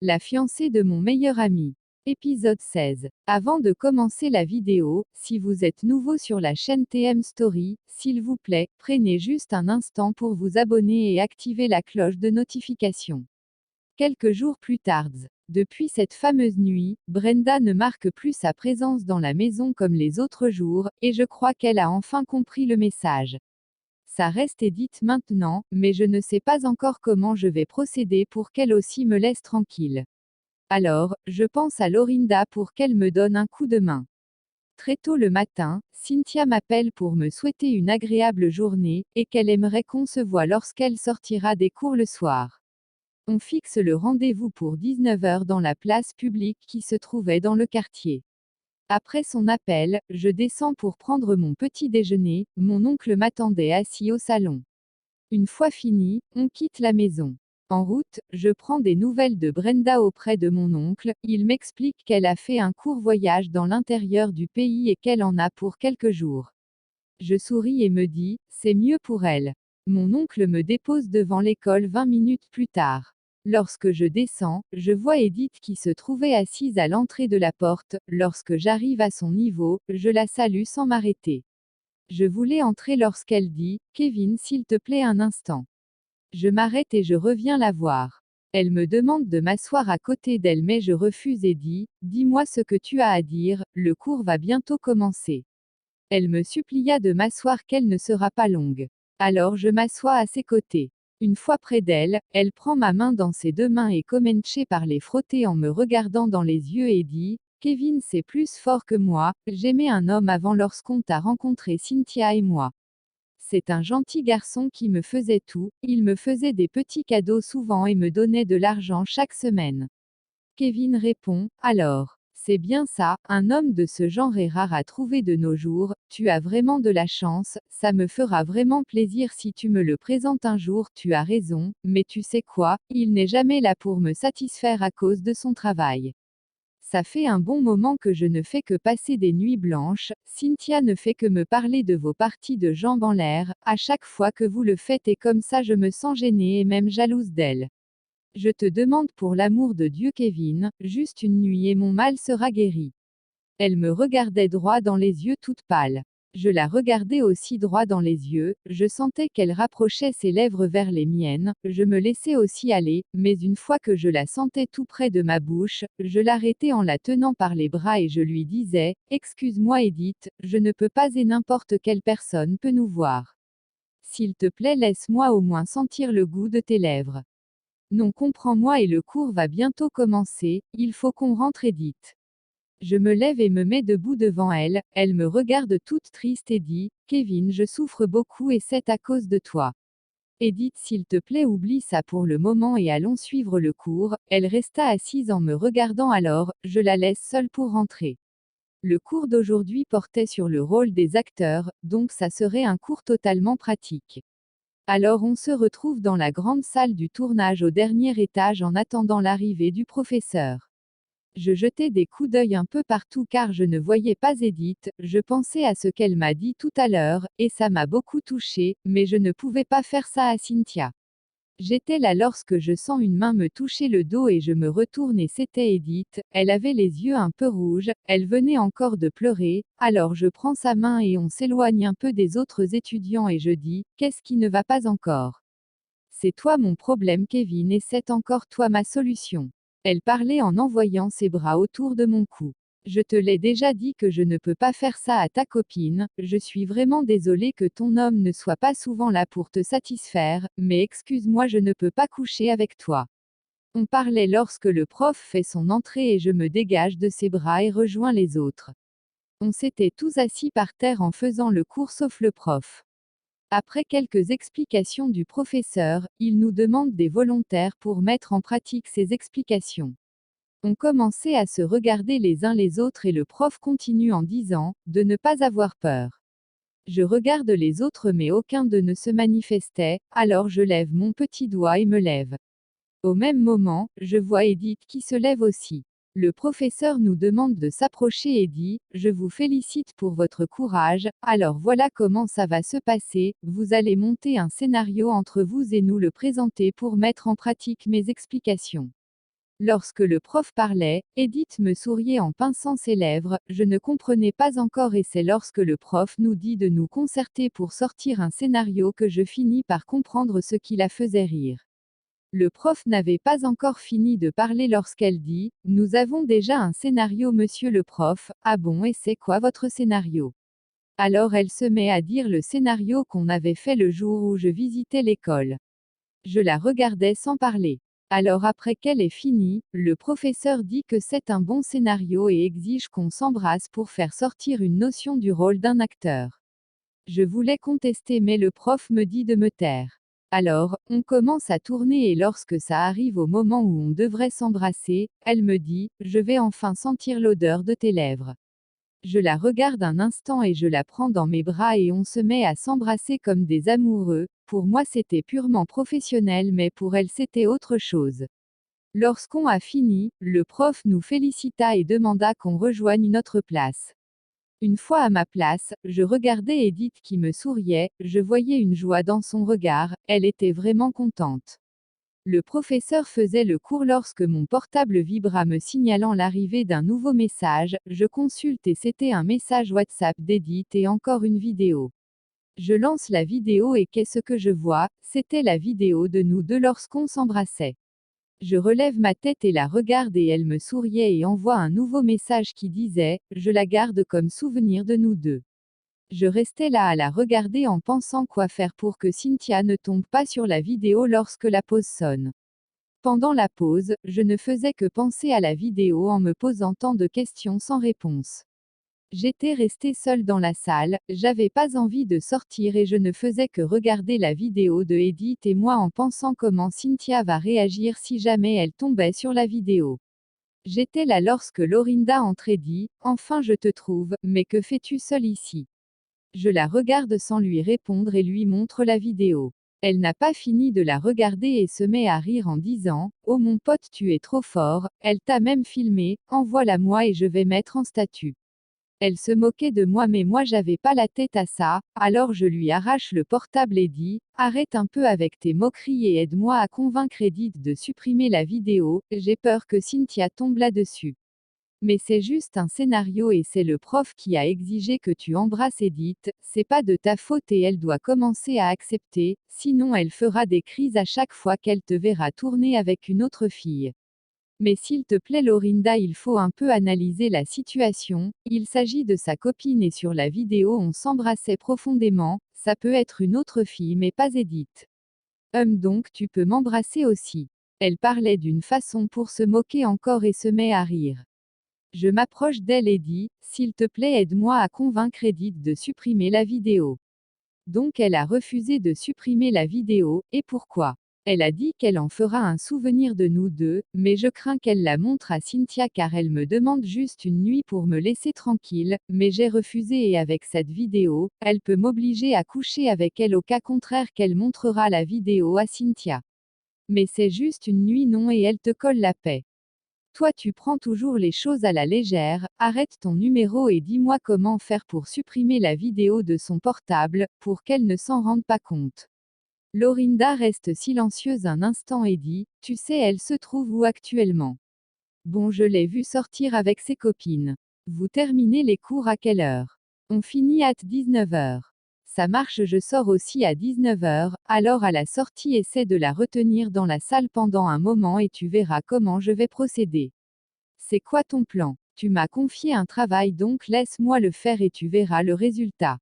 La fiancée de mon meilleur ami. Épisode 16. Avant de commencer la vidéo, si vous êtes nouveau sur la chaîne TM Story, s'il vous plaît, prenez juste un instant pour vous abonner et activer la cloche de notification. Quelques jours plus tard, depuis cette fameuse nuit, Brenda ne marque plus sa présence dans la maison comme les autres jours, et je crois qu'elle a enfin compris le message. Ça reste Edith maintenant, mais je ne sais pas encore comment je vais procéder pour qu'elle aussi me laisse tranquille. Alors, je pense à Lorinda pour qu'elle me donne un coup de main. Très tôt le matin, Cynthia m'appelle pour me souhaiter une agréable journée, et qu'elle aimerait qu'on se voit lorsqu'elle sortira des cours le soir. On fixe le rendez-vous pour 19 h dans la place publique qui se trouvait dans le quartier. Après son appel, je descends pour prendre mon petit déjeuner, mon oncle m'attendait assis au salon. Une fois fini, on quitte la maison. En route, je prends des nouvelles de Brenda auprès de mon oncle, il m'explique qu'elle a fait un court voyage dans l'intérieur du pays et qu'elle en a pour quelques jours. Je souris et me dis, c'est mieux pour elle. Mon oncle me dépose devant l'école 20 minutes plus tard. Lorsque je descends, je vois Edith qui se trouvait assise à l'entrée de la porte. Lorsque j'arrive à son niveau, je la salue sans m'arrêter. Je voulais entrer lorsqu'elle dit, Kevin, s'il te plaît un instant. Je m'arrête et je reviens la voir. Elle me demande de m'asseoir à côté d'elle mais je refuse et dis, dis-moi ce que tu as à dire, le cours va bientôt commencer. Elle me supplia de m'asseoir qu'elle ne sera pas longue. Alors je m'assois à ses côtés. Une fois près d'elle, elle prend ma main dans ses deux mains et commence par les frotter en me regardant dans les yeux et dit, Kevin c'est plus fort que moi, j'aimais un homme avant lorsqu'on t'a rencontré Cynthia et moi. C'est un gentil garçon qui me faisait tout, il me faisait des petits cadeaux souvent et me donnait de l'argent chaque semaine. Kevin répond, alors. C'est bien ça, un homme de ce genre est rare à trouver de nos jours, tu as vraiment de la chance, ça me fera vraiment plaisir si tu me le présentes un jour, tu as raison, mais tu sais quoi, il n'est jamais là pour me satisfaire à cause de son travail. Ça fait un bon moment que je ne fais que passer des nuits blanches, Cynthia ne fait que me parler de vos parties de jambes en l'air, à chaque fois que vous le faites et comme ça je me sens gênée et même jalouse d'elle. Je te demande pour l'amour de Dieu Kevin, juste une nuit et mon mal sera guéri. Elle me regardait droit dans les yeux toute pâle. Je la regardais aussi droit dans les yeux, je sentais qu'elle rapprochait ses lèvres vers les miennes, je me laissais aussi aller, mais une fois que je la sentais tout près de ma bouche, je l'arrêtais en la tenant par les bras et je lui disais, excuse-moi Edith, je ne peux pas et n'importe quelle personne peut nous voir. S'il te plaît laisse-moi au moins sentir le goût de tes lèvres. Non comprends-moi et le cours va bientôt commencer, il faut qu'on rentre Edith. Je me lève et me mets debout devant elle, elle me regarde toute triste et dit, Kevin je souffre beaucoup et c'est à cause de toi. Edith s'il te plaît oublie ça pour le moment et allons suivre le cours, elle resta assise en me regardant alors, je la laisse seule pour rentrer. Le cours d'aujourd'hui portait sur le rôle des acteurs, donc ça serait un cours totalement pratique. Alors on se retrouve dans la grande salle du tournage au dernier étage en attendant l'arrivée du professeur. Je jetais des coups d'œil un peu partout car je ne voyais pas Edith, je pensais à ce qu'elle m'a dit tout à l'heure, et ça m'a beaucoup touché, mais je ne pouvais pas faire ça à Cynthia. J'étais là lorsque je sens une main me toucher le dos et je me retourne et c'était Edith, elle avait les yeux un peu rouges, elle venait encore de pleurer, alors je prends sa main et on s'éloigne un peu des autres étudiants et je dis, qu'est-ce qui ne va pas encore? C'est toi mon problème Kevin et c'est encore toi ma solution. Elle parlait en envoyant ses bras autour de mon cou. Je te l'ai déjà dit que je ne peux pas faire ça à ta copine, je suis vraiment désolée que ton homme ne soit pas souvent là pour te satisfaire, mais excuse-moi je ne peux pas coucher avec toi. On parlait lorsque le prof fait son entrée et je me dégage de ses bras et rejoins les autres. On s'était tous assis par terre en faisant le cours sauf le prof. Après quelques explications du professeur, il nous demande des volontaires pour mettre en pratique ses explications. On commençait à se regarder les uns les autres et le prof continue en disant, de ne pas avoir peur. Je regarde les autres mais aucun d'eux ne se manifestait, alors je lève mon petit doigt et me lève. Au même moment, je vois Edith qui se lève aussi. Le professeur nous demande de s'approcher et dit, je vous félicite pour votre courage, alors voilà comment ça va se passer, vous allez monter un scénario entre vous et nous le présenter pour mettre en pratique mes explications. Lorsque le prof parlait, Edith me souriait en pinçant ses lèvres, je ne comprenais pas encore et c'est lorsque le prof nous dit de nous concerter pour sortir un scénario que je finis par comprendre ce qui la faisait rire. Le prof n'avait pas encore fini de parler lorsqu'elle dit: Nous avons déjà un scénario, monsieur le prof. Ah bon, et c'est quoi votre scénario? Alors elle se met à dire le scénario qu'on avait fait le jour où je visitais l'école. Je la regardais sans parler. Alors après qu'elle ait fini, le professeur dit que c'est un bon scénario et exige qu'on s'embrasse pour faire sortir une notion du rôle d'un acteur. Je voulais contester mais le prof me dit de me taire. Alors, on commence à tourner et lorsque ça arrive au moment où on devrait s'embrasser, elle me dit: Je vais enfin sentir l'odeur de tes lèvres. Je la regarde un instant et je la prends dans mes bras et on se met à s'embrasser comme des amoureux. Pour moi c'était purement professionnel mais pour elle c'était autre chose. Lorsqu'on a fini, le prof nous félicita et demanda qu'on rejoigne notre place. Une fois à ma place, je regardais Edith qui me souriait, je voyais une joie dans son regard, elle était vraiment contente. Le professeur faisait le cours lorsque mon portable vibra me signalant l'arrivée d'un nouveau message, je consulte et c'était un message WhatsApp d'Edith et encore une vidéo. Je lance la vidéo et qu'est-ce que je vois? C'était la vidéo de nous deux lorsqu'on s'embrassait. Je relève ma tête et la regarde et elle me souriait et envoie un nouveau message qui disait: Je la garde comme souvenir de nous deux. Je restais là à la regarder en pensant quoi faire pour que Cynthia ne tombe pas sur la vidéo lorsque la pause sonne. Pendant la pause, je ne faisais que penser à la vidéo en me posant tant de questions sans réponse. J'étais restée seule dans la salle, j'avais pas envie de sortir et je ne faisais que regarder la vidéo de Edith et moi en pensant comment Cynthia va réagir si jamais elle tombait sur la vidéo. J'étais là lorsque Lorinda entre et dit: Enfin je te trouve, mais que fais-tu seule ici? Je la regarde sans lui répondre et lui montre la vidéo. Elle n'a pas fini de la regarder et se met à rire en disant: Oh mon pote, tu es trop fort, elle t'a même filmé, envoie-la moi et je vais mettre en statut. Elle se moquait de moi mais moi j'avais pas la tête à ça, alors je lui arrache le portable et dis: Arrête un peu avec tes moqueries et aide-moi à convaincre Edith de supprimer la vidéo, j'ai peur que Cynthia tombe là-dessus. Mais c'est juste un scénario et c'est le prof qui a exigé que tu embrasses Edith, c'est pas de ta faute et elle doit commencer à accepter, sinon elle fera des crises à chaque fois qu'elle te verra tourner avec une autre fille. Mais s'il te plaît Lorinda, il faut un peu analyser la situation, il s'agit de sa copine et sur la vidéo on s'embrassait profondément, ça peut être une autre fille mais pas Edith. Donc tu peux m'embrasser aussi. Elle parlait d'une façon pour se moquer encore et se met à rire. Je m'approche d'elle et dis: S'il te plaît aide-moi à convaincre Edith de supprimer la vidéo. Donc elle a refusé de supprimer la vidéo, et pourquoi? Elle a dit qu'elle en fera un souvenir de nous deux, mais je crains qu'elle la montre à Cynthia car elle me demande juste une nuit pour me laisser tranquille, mais j'ai refusé et avec cette vidéo, elle peut m'obliger à coucher avec elle au cas contraire qu'elle montrera la vidéo à Cynthia. Mais c'est juste une nuit non et elle te colle la paix. Toi tu prends toujours les choses à la légère, arrête ton numéro et dis-moi comment faire pour supprimer la vidéo de son portable, pour qu'elle ne s'en rende pas compte. Lorinda reste silencieuse un instant et dit: Tu sais elle se trouve où actuellement? Bon, je l'ai vue sortir avec ses copines. Vous terminez les cours à quelle heure? On finit à 19 heures. Ça marche, je sors aussi à 19 heures, alors à la sortie essaie de la retenir dans la salle pendant un moment et tu verras comment je vais procéder. C'est quoi ton plan? Tu m'as confié un travail donc laisse-moi le faire et tu verras le résultat.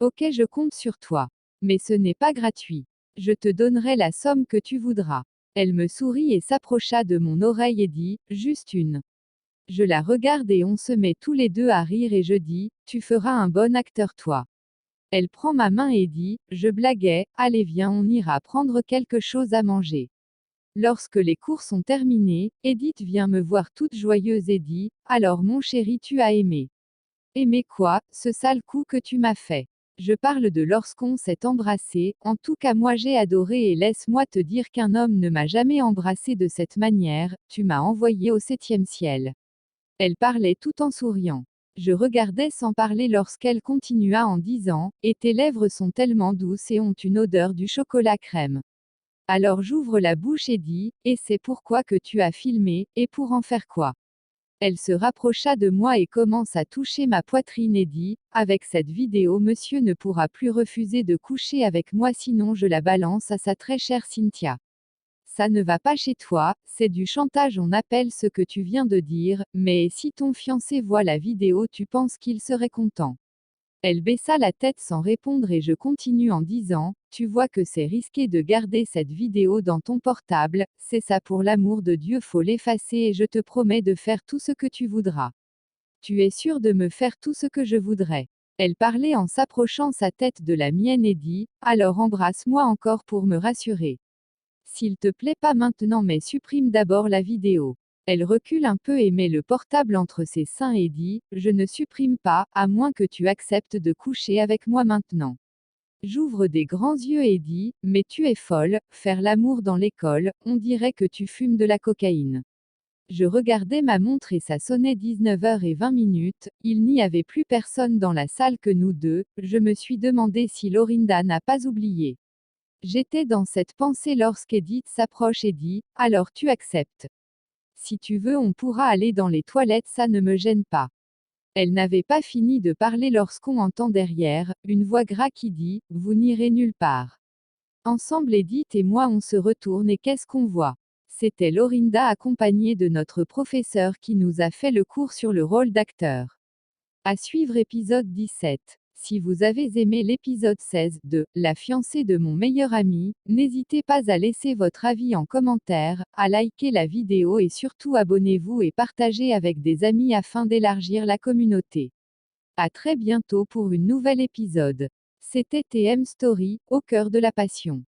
Ok, je compte sur toi. Mais ce n'est pas gratuit. Je te donnerai la somme que tu voudras. Elle me sourit et s'approcha de mon oreille et dit: Juste une. Je la regarde et on se met tous les deux à rire et je dis: Tu feras un bon acteur toi. Elle prend ma main et dit: Je blaguais, allez viens on ira prendre quelque chose à manger. Lorsque les cours sont terminés, Edith vient me voir toute joyeuse et dit: Alors mon chéri, tu as aimé. Aimé quoi, ce sale coup que tu m'as fait? Je parle de lorsqu'on s'est embrassé, en tout cas moi j'ai adoré et laisse-moi te dire qu'un homme ne m'a jamais embrassé de cette manière, tu m'as envoyé au 7e ciel. Elle parlait tout en souriant. Je regardais sans parler lorsqu'elle continua en disant: Et tes lèvres sont tellement douces et ont une odeur du chocolat crème. Alors j'ouvre la bouche et dis, et c'est pourquoi que tu as filmé, et pour en faire quoi? Elle se rapprocha de moi et commence à toucher ma poitrine et dit, avec cette vidéo monsieur ne pourra plus refuser de coucher avec moi sinon je la balance à sa très chère Cynthia. Ça ne va pas chez toi, c'est du chantage on appelle ce que tu viens de dire, mais si ton fiancé voit la vidéo tu penses qu'il serait content? Elle baissa la tête sans répondre et je continue en disant, tu vois que c'est risqué de garder cette vidéo dans ton portable, c'est ça pour l'amour de Dieu faut l'effacer et je te promets de faire tout ce que tu voudras. Tu es sûr de me faire tout ce que je voudrais. Elle parlait en s'approchant sa tête de la mienne et dit, alors embrasse-moi encore pour me rassurer. S'il te plaît pas maintenant mais supprime d'abord la vidéo. Elle recule un peu et met le portable entre ses seins et dit, je ne supprime pas, à moins que tu acceptes de coucher avec moi maintenant. J'ouvre des grands yeux et dis, mais tu es folle, faire l'amour dans l'école, on dirait que tu fumes de la cocaïne. Je regardais ma montre et ça sonnait 19h20, il n'y avait plus personne dans la salle que nous deux, je me suis demandé si Lorinda n'a pas oublié. J'étais dans cette pensée lorsqu'Edith s'approche et dit, alors tu acceptes. Si tu veux on pourra aller dans les toilettes ça ne me gêne pas. Elle n'avait pas fini de parler lorsqu'on entend derrière, une voix gras qui dit, vous n'irez nulle part. Ensemble Edith et moi on se retourne et qu'est-ce qu'on voit? C'était Lorinda accompagnée de notre professeur qui nous a fait le cours sur le rôle d'acteur. À suivre épisode 17. Si vous avez aimé l'épisode 16 de La fiancée de mon meilleur ami, n'hésitez pas à laisser votre avis en commentaire, à liker la vidéo et surtout abonnez-vous et partagez avec des amis afin d'élargir la communauté. À très bientôt pour une nouvelle épisode. C'était TM Story, au cœur de la passion.